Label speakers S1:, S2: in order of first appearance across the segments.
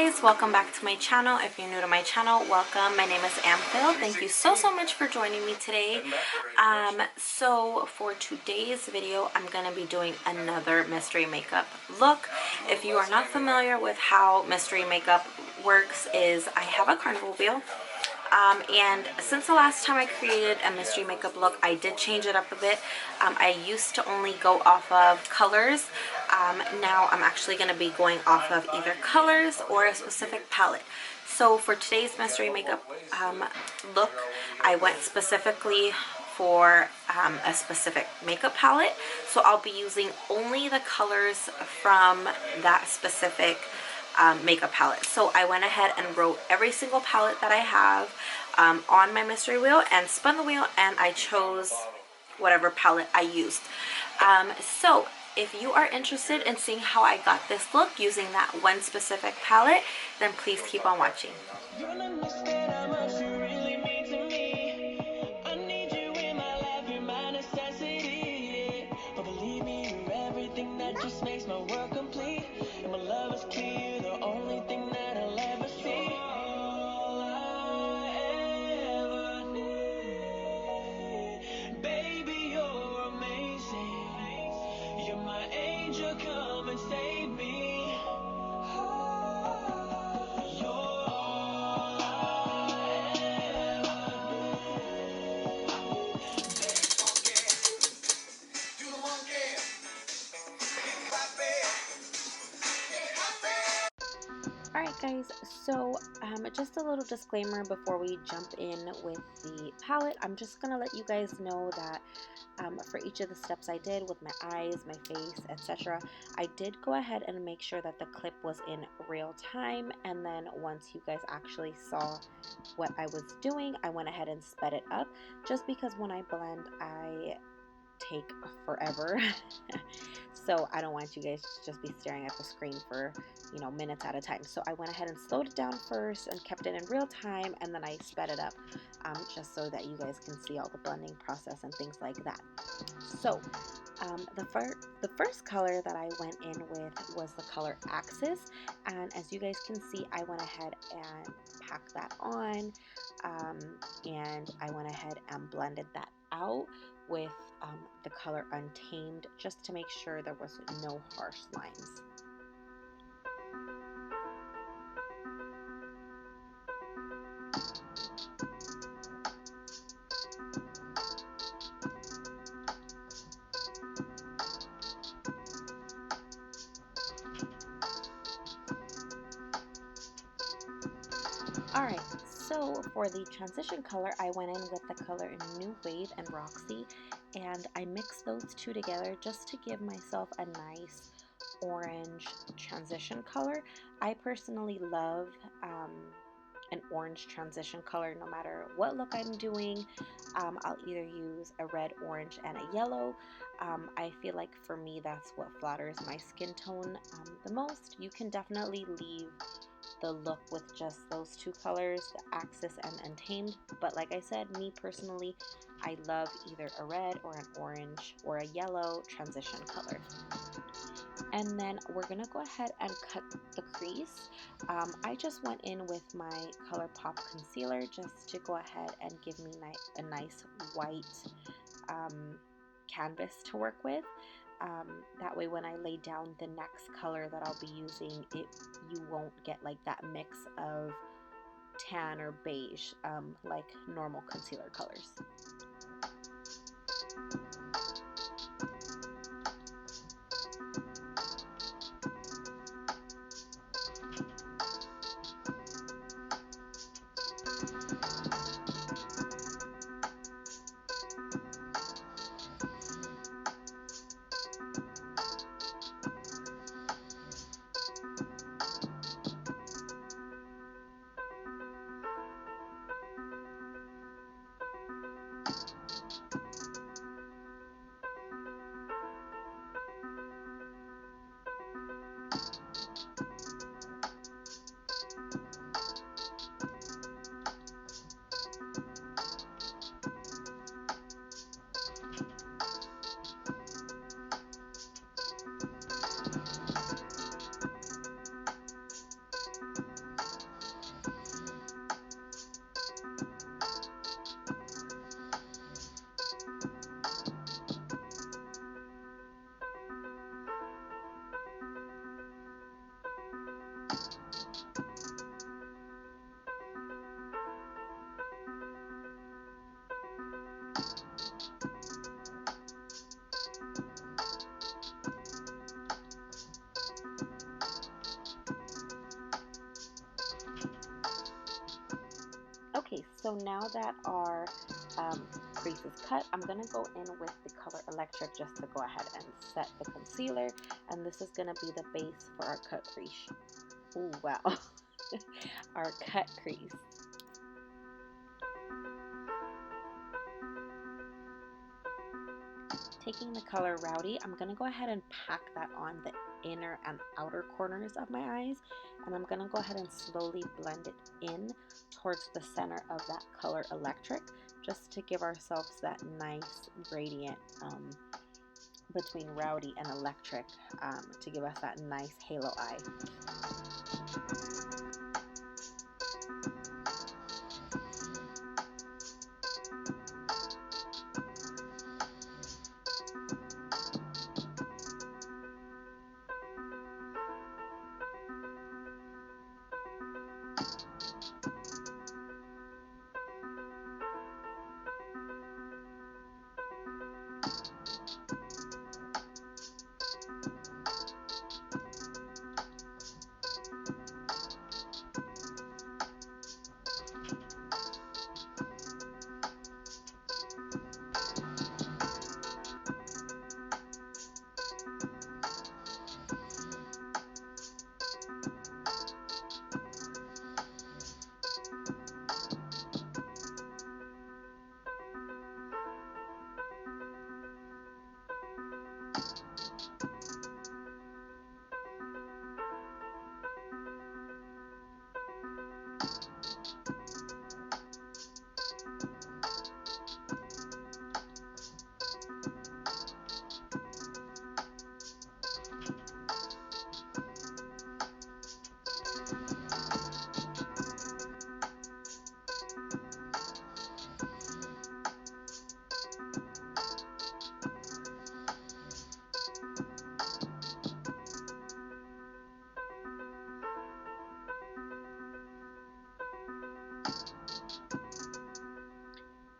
S1: guys, welcome back to my channel. If you're new to my channel, welcome. My name is Amphil. Thank you so much for joining me today. So for today's video, I'm going to be doing another mystery makeup look. If you are not familiar with how mystery makeup works, is I have a carnival wheel. And since the last time I created a mystery makeup look, I did change it up a bit. I used to only go off of colors. Now I'm actually going to be going off of either colors or a specific palette. So for today's mystery makeup look, I went specifically for a specific makeup palette. So I'll be using only the colors from that specific makeup palette. So I went ahead and wrote every single palette that I have on my mystery wheel and spun the wheel, and I chose whatever palette I used. So if you are interested in seeing how I got this look using that one specific palette, then please keep on watching. Alright guys, so just a little disclaimer before we jump in with the palette. I'm just going to let you guys know that for each of the steps I did with my eyes, my face, etc., I did go ahead and make sure that the clip was in real time, and then once you guys actually saw what I was doing, I went ahead and sped it up, just because when I blend, I take forever. So I don't want you guys to just be staring at the screen for, you know, minutes at a time. So I went ahead and slowed it down first and kept it in real time, and then I sped it up just so that you guys can see all the blending process and things like that. So the first color that I went in with was the color Axis, and as you guys can see, I went ahead and packed that on, and I went ahead and blended that out with the color Untamed, just to make sure there was no harsh lines. Alright, so for the transition color, I went in with the color New Wave and Roxy, and I mixed those two together just to give myself a nice orange transition color. I personally love an orange transition color no matter what look I'm doing. I'll either use a red, orange, and a yellow. I feel like for me that's what flatters my skin tone the most. You can definitely leave the look with just those two colors, the Axis and Untamed, but like I said, me personally, I love either a red or an orange or a yellow transition color. And then we're gonna go ahead and cut the crease. I just went in with my ColourPop concealer just to go ahead and give me a nice white canvas to work with. That way when I lay down the next color that I'll be using, you won't get like that mix of tan or beige like normal concealer colors. So now that our crease is cut, I'm going to go in with the color Electric just to go ahead and set the concealer. And this is going to be the base for our cut crease. Ooh, wow. Our cut crease. Taking the color Rowdy, I'm going to go ahead and pack that on the inner and outer corners of my eyes, and I'm going to go ahead and slowly blend it in towards the center of that color Electric, just to give ourselves that nice gradient between Rowdy and Electric, to give us that nice halo eye.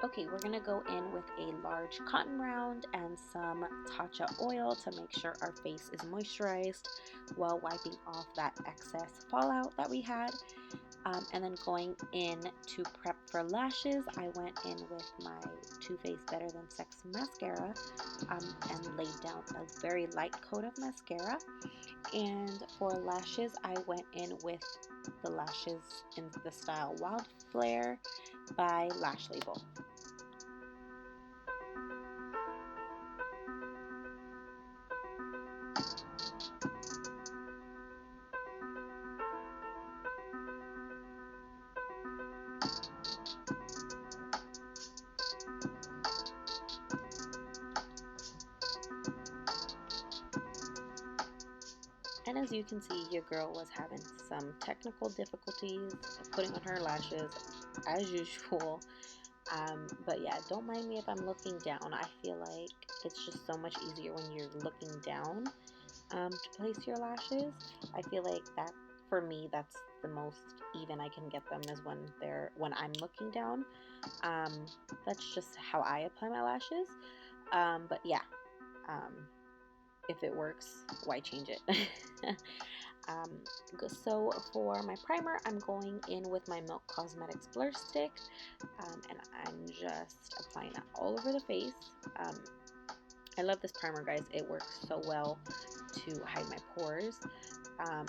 S1: Okay, we're going to go in with a large cotton round and some Tatcha oil to make sure our face is moisturized while wiping off that excess fallout that we had. And then going in to prep for lashes, I went in with my Too Faced Better Than Sex mascara and laid down a very light coat of mascara. And for lashes, I went in with the lashes in the style Wild Flare by Lash Label. And as you can see, your girl was having some technical difficulties putting on her lashes as usual. But yeah, don't mind me if I'm looking down. I feel like it's just so much easier when you're looking down to place your lashes. I feel like that, for me, that's the most even I can get them is when I'm looking down. That's just how I apply my lashes. But yeah. If it works, why change it? So for my primer, I'm going in with my Milk Cosmetics Blur Stick, and I'm just applying that all over the face. I love this primer, guys. It works so well to hide my pores.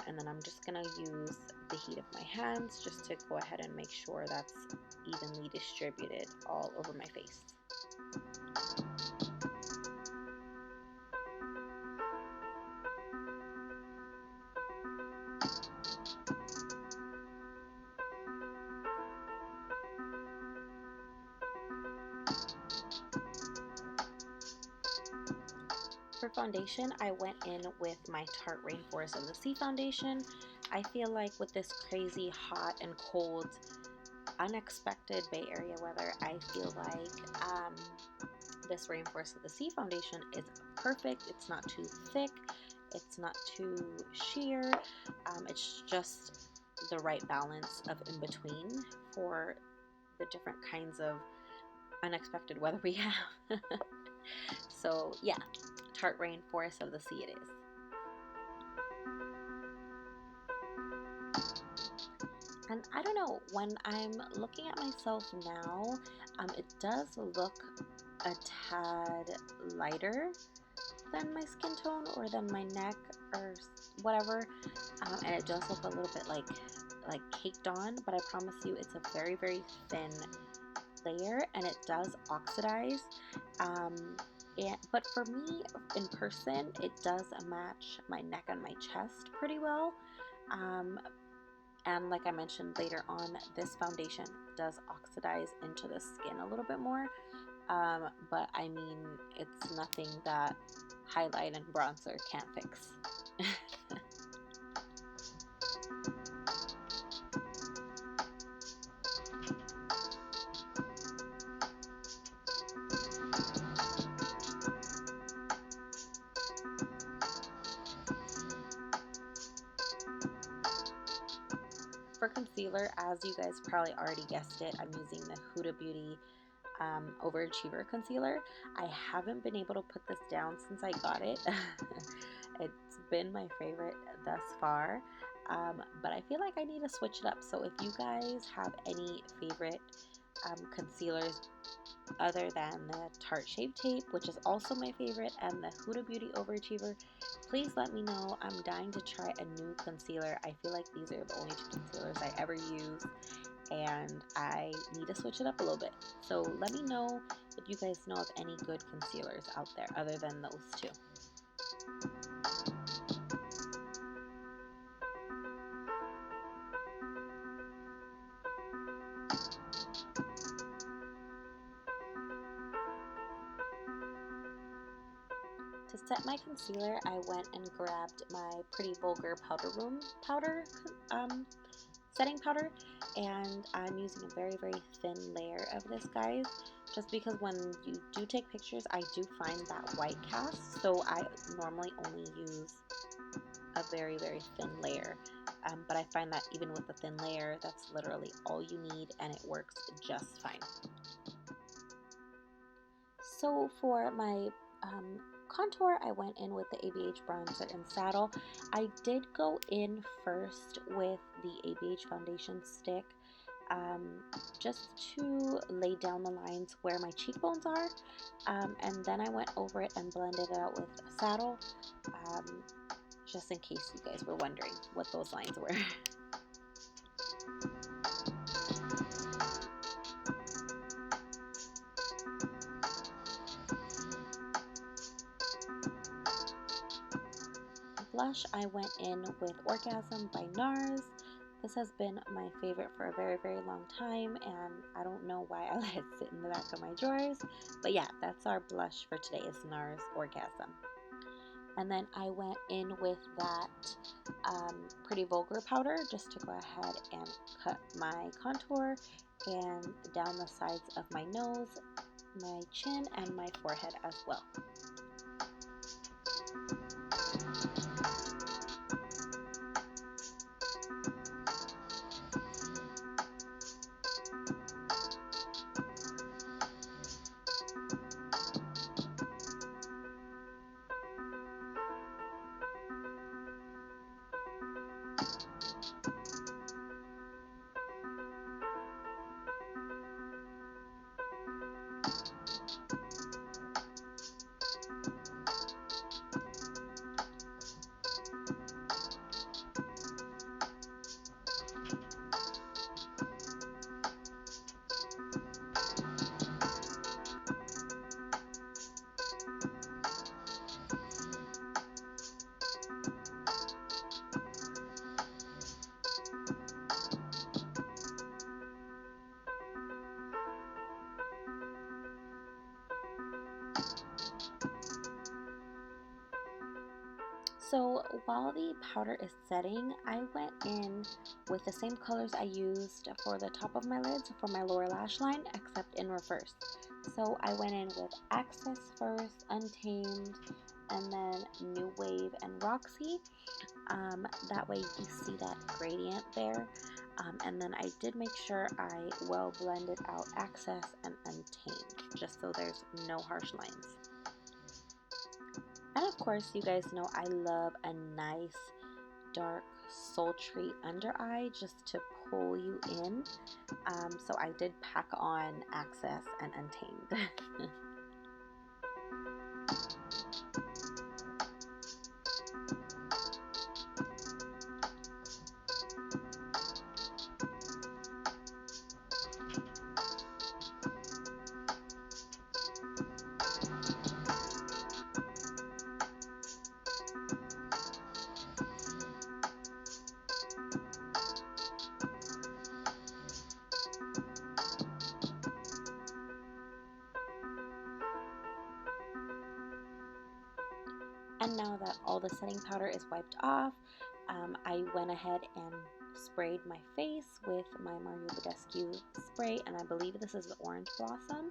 S1: And then I'm just going to use the heat of my hands just to go ahead and make sure that's evenly distributed all over my face. For foundation, I went in with my Tarte Rainforest of the Sea foundation. I feel like with this crazy hot and cold, unexpected Bay Area weather, I feel like this Rainforest of the Sea foundation is perfect. It's not too thick. It's not too sheer. It's just the right balance of in between for the different kinds of unexpected weather we have. So yeah, Tarte Rainforest of the Sea it is. And I don't know, when I'm looking at myself now, it does look a tad lighter than my skin tone or than my neck or whatever, and it does look a little bit like caked on, but I promise you it's a very, very thin layer, and it does oxidize. But for me in person, it does match my neck and my chest pretty well. And like I mentioned later on, this foundation does oxidize into the skin a little bit more. But I mean, it's nothing that highlight and bronzer can't fix. For concealer, as you guys probably already guessed it, I'm using the Huda Beauty Overachiever Concealer. I haven't been able to put this down since I got it. It's been my favorite thus far, but I feel like I need to switch it up. So if you guys have any favorite concealers other than the Tarte Shape Tape, which is also my favorite, and the Huda Beauty Overachiever, please let me know. I'm dying to try a new concealer. I feel like these are the only two concealers I ever use, and I need to switch it up a little bit. So let me know if you guys know of any good concealers out there other than those two. To set my concealer, I went and grabbed my Pretty Vulgar Powder Room powder, setting powder, and I'm using a very, very thin layer of this, guys, just because when you do take pictures, I do find that white cast, so I normally only use a very, very thin layer, but I find that even with a thin layer, that's literally all you need, and it works just fine. So for my contour, I went in with the ABH bronzer and saddle. I did go in first with the ABH foundation stick, just to lay down the lines where my cheekbones are, and then I went over it and blended it out with a saddle, just in case you guys were wondering what those lines were. Blush, I went in with Orgasm by NARS. This has been my favorite for a very, very long time, and I don't know why I let it sit in the back of my drawers. But yeah, that's our blush for today, is NARS Orgasm. And then I went in with that Pretty Vulgar powder just to go ahead and cut my contour and down the sides of my nose, my chin, and my forehead as well. So while the powder is setting, I went in with the same colors I used for the top of my lids for my lower lash line, except in reverse. So I went in with Access first, Untamed, and then New Wave and Roxy. That way you see that gradient there. And then I did make sure I well blended out Access and Untamed, just so there's no harsh lines. And of course, you guys know I love a nice dark sultry under eye just to pull you in. So I did pack on Access and Untamed. And now that all the setting powder is wiped off, I went ahead and sprayed my face with my Mario Badescu spray, and I believe this is the Orange Blossom.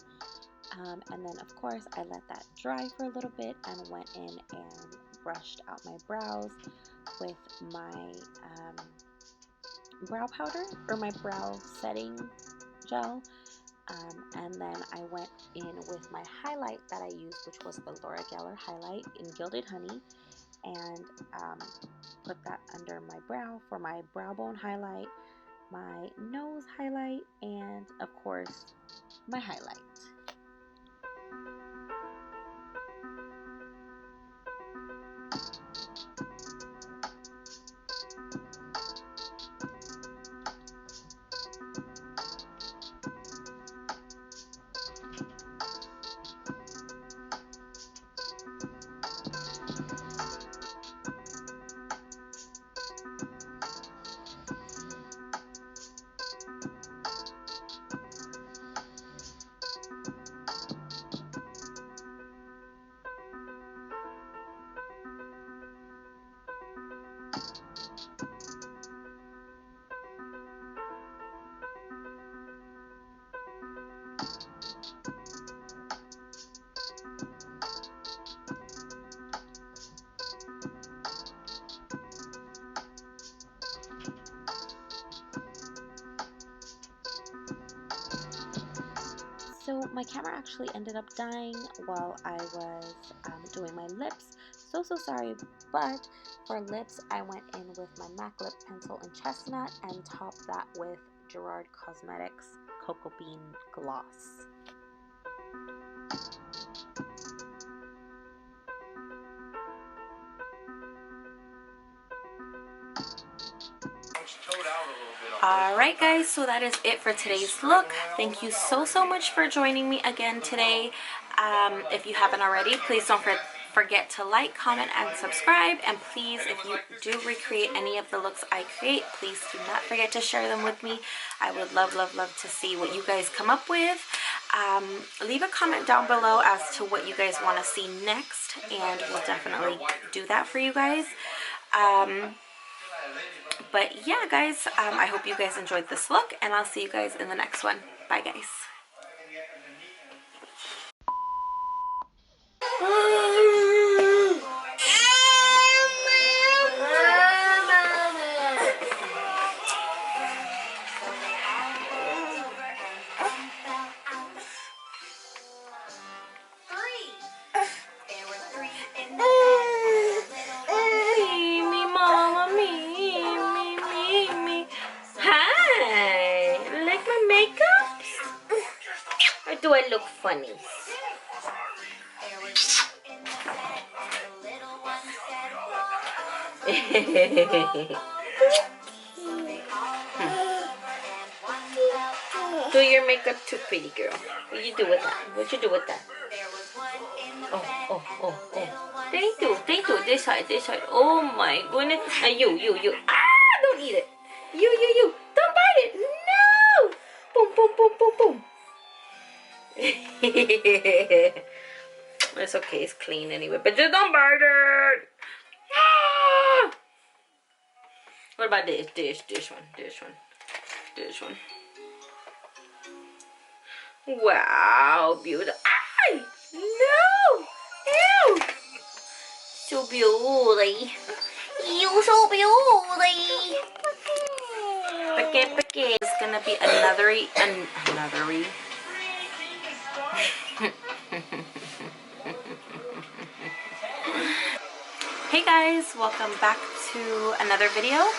S1: And then of course I let that dry for a little bit and went in and brushed out my brows with my brow powder, or my brow setting gel. And then I went in with my highlight that I used, which was the Laura Geller highlight in Gilded Honey, and put that under my brow for my brow bone highlight, my nose highlight, and of course my highlight. So my camera actually ended up dying while I was doing my lips. So sorry, but for lips I went in with my MAC lip pencil in Chestnut and topped that with Gerard Cosmetics Cocoa Bean Gloss. Alright guys, so that is it for today's look. Thank you so much for joining me again today. If you haven't already, please don't forget to like, comment, and subscribe. And please, if you do recreate any of the looks I create, please do not forget to share them with me. I would love to see what you guys come up with. Leave a comment down below as to what you guys want to see next, and we'll definitely do that for you guys. But yeah guys, I hope you guys enjoyed this look, and I'll see you guys in the next one. Bye guys. Do I look funny? Do your makeup too, pretty girl. What you do with that? What you do with that? Oh. Thank you. This side. Oh my goodness. You. Ah, don't eat it. You. Don't bite it. No. Boom. It's okay, it's clean anyway, but just don't bite it. Ah! What about this one? Wow, beautiful. Ay, no, ew, so beauty. You so beauty. Pake. It's gonna be anothery. Hey guys, welcome back to another video.